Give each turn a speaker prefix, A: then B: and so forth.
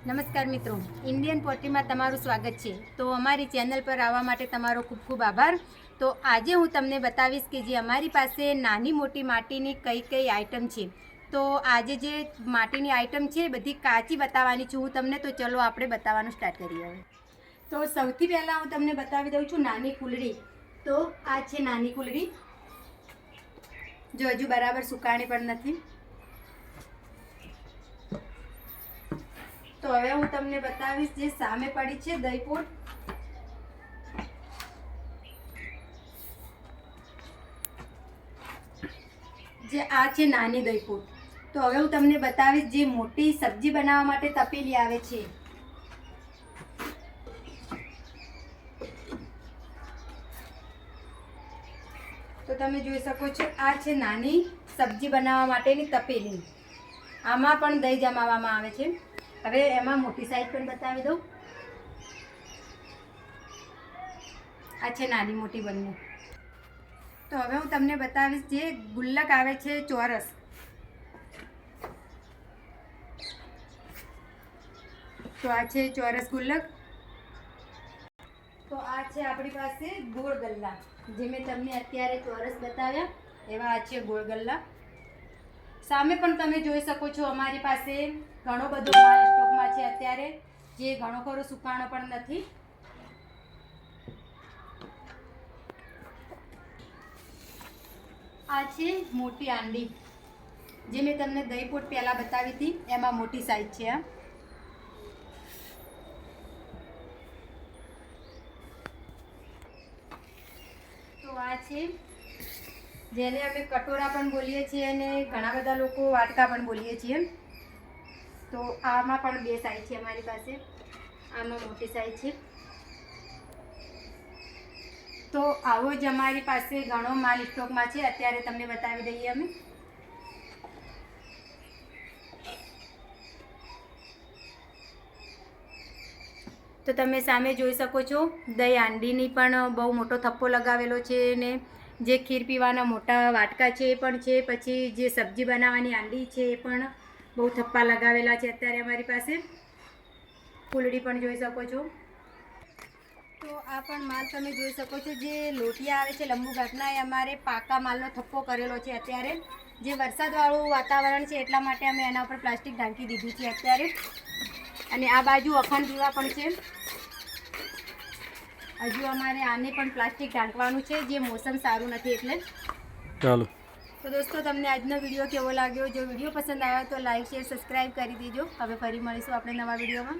A: નમસ્કાર મિત્રો, ઇન્ડિયન પોટ્રીમાં તમારું સ્વાગત છે। તો અમારી ચેનલ પર આવવા માટે તમારો ખૂબ ખૂબ આભાર। તો આજે હું તમને બતાવીશ કે જે અમારી પાસે નાની મોટી માટીની કઈ આઈટમ છે। તો આજે જે માટીની આઈટમ છે બધી કાચી બતાવવાની છું હું તમને। તો ચલો આપણે બતાવવાનું સ્ટાર્ટ કરીએ। તો સૌથી પહેલાં હું તમને બતાવી દઉં છું નાની કુલડી। તો આ છે નાની કુલડી, જો હજુ બરાબર સુકાણી પણ નથી। તો હવે હું તમને બતાવીશ જે સામે પડી છે દહીંપોટ। જે આ છે નાની દહીંપોટ। તો હવે હું તમને બતાવીશ જે મોટી સબ્જી બનાવવા માટે તપેલી આવે છે। તો તમે જોઈ શકો છો આ છે નાની સબ્જી બનાવવા માટેની તપેલી। આમાં પણ દહીં જમાવવામાં આવે છે। હવે એમાં મોટી સાઈઝ પણ બતાવી દઉં। આ છે નાની મોટી બંને। તો હવે હું તમને બતાવીશ જે ગુલ્લક આવે છે ચોરસ। તો આ છે ચોરસ ગુલ્લક। તો આ છે આપણી પાસે ગોળ ગલ્લા, જે મેં તમને અત્યારે ચોરસ બતાવ્યા એવા આ છે ગોળ ગલ્લા। સામે પણ તમે જોઈ શકો છો અમારી પાસે ઘણો બધો માલ સ્ટોકમાં છે અત્યારે, જે ઘણો ખરો સુકાણો પણ નથી। આ છે મોટી આંડી, જે મેં તમને દહીંપોટ પહેલાં બતાવી હતી એમાં મોટી સાઈઝ છે આ। તો આ છે જેને અમે કટોરા પણ બોલીએ છીએ અને ઘણા બધા લોકો વાટકા પણ બોલીએ છીએ। તો આમાં પણ બે સાઈઝ છે અમારી પાસે, આમાં મોટી સાઈઝ છે। તો આવો જ અમારી પાસે ઘણો માલ સ્ટોકમાં છે અત્યારે, તમને બતાવી દઈએ અમે। તો તમે સામે જોઈ શકો છો દહીં હાંડીની પણ બહુ મોટો થપ્પો લગાવેલો છે, ને જે ખીર પીવાના મોટા વાટકા છે એ પણ છે। પછી જે સબ્જી બનાવવાની હાંડી છે એ પણ બહુ થપ્પા લગાવેલા છે અત્યારે અમારી પાસે। કુલડી પણ જોઈ શકો છો। તો આ પણ માલ તમે જોઈ શકો છો, જે લોટિયા આવે છે લંબુ ઘાટના, એ અમારે પાકા માલનો થપ્પો કરેલો છે અત્યારે। જે વરસાદવાળું વાતાવરણ છે એટલા માટે અમે એના ઉપર પ્લાસ્ટિક ઢાંકી દીધું છે અત્યારે। અને આ બાજુ અખંડ દીવા પણ છે, હજુ અમારે આને પણ પ્લાસ્ટિક ઢાંકવાનું છે, જે મોસમ સારું નથી એટલે।
B: ચાલો
A: તો દોસ્તો, તમને આજનો વિડીયો કેવો લાગ્યો? જો વિડીયો પસંદ આવ્યો તો લાઈક શેર સબસ્ક્રાઈબ કરી દેજો। હવે ફરી મળીશું આપણે નવા વિડીયોમાં।